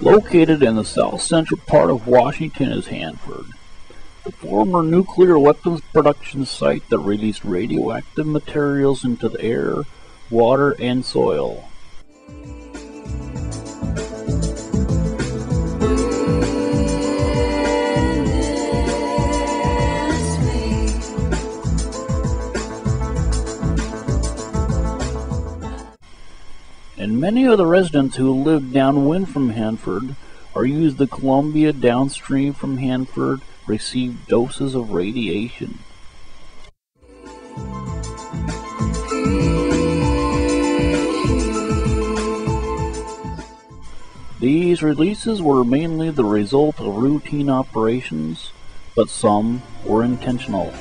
Located in the south-central part of Washington is Hanford, the former nuclear weapons production site that released radioactive materials into the air, water, and soil. And many of the residents who live downwind from Hanford or use the Columbia downstream from Hanford receive doses of radiation. These releases were mainly the result of routine operations, but some were intentional.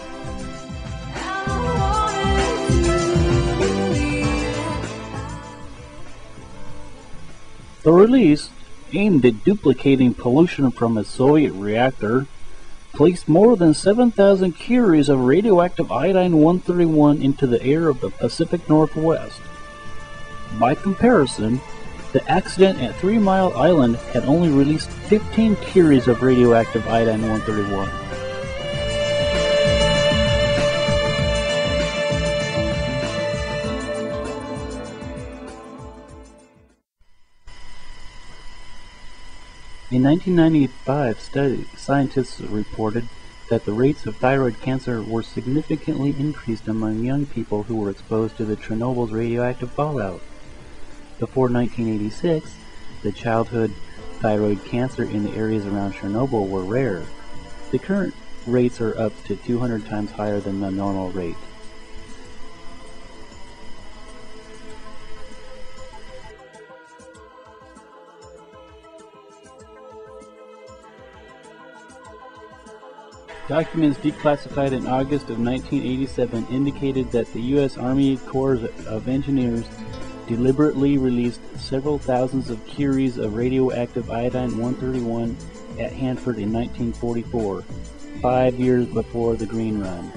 The release, aimed at duplicating pollution from a Soviet reactor, placed more than 7,000 curies of radioactive iodine-131 into the air of the Pacific Northwest. By comparison, the accident at 3 Mile Island had only released 15 curies of radioactive iodine-131. In 1995, scientists reported that the rates of thyroid cancer were significantly increased among young people who were exposed to the Chernobyl's radioactive fallout. Before 1986, the childhood thyroid cancer in the areas around Chernobyl were rare. The current rates are up to 200 times higher than the normal rate. Documents declassified in August of 1987 indicated that the U.S. Army Corps of Engineers deliberately released several thousands of curies of radioactive iodine-131 at Hanford in 1944, 5 years before the Green Run.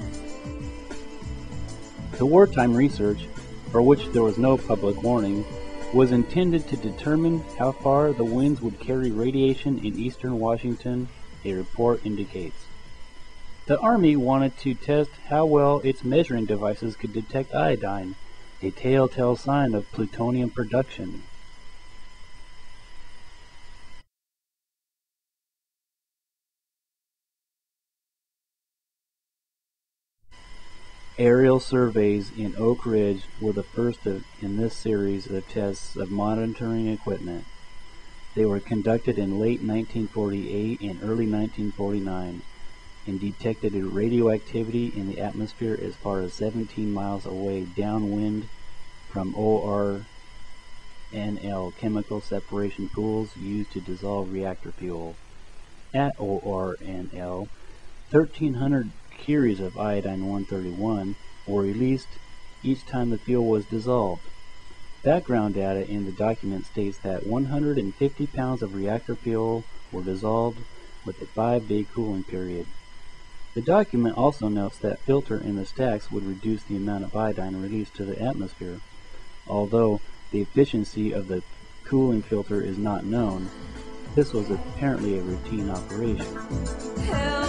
The wartime research, for which there was no public warning, was intended to determine how far the winds would carry radiation in eastern Washington, a report indicates. The Army wanted to test how well its measuring devices could detect iodine, a telltale sign of plutonium production. Aerial surveys in Oak Ridge were the first in this series of tests of monitoring equipment. They were conducted in late 1948 and early 1949. And detected radioactivity in the atmosphere as far as 17 miles away downwind from ORNL chemical separation pools used to dissolve reactor fuel. At ORNL, 1,300 curies of iodine-131 were released each time the fuel was dissolved. Background data in the document states that 150 pounds of reactor fuel were dissolved with a 5-day cooling period. The document also notes that filter in the stacks would reduce the amount of iodine released to the atmosphere. Although the efficiency of the cooling filter is not known, this was apparently a routine operation.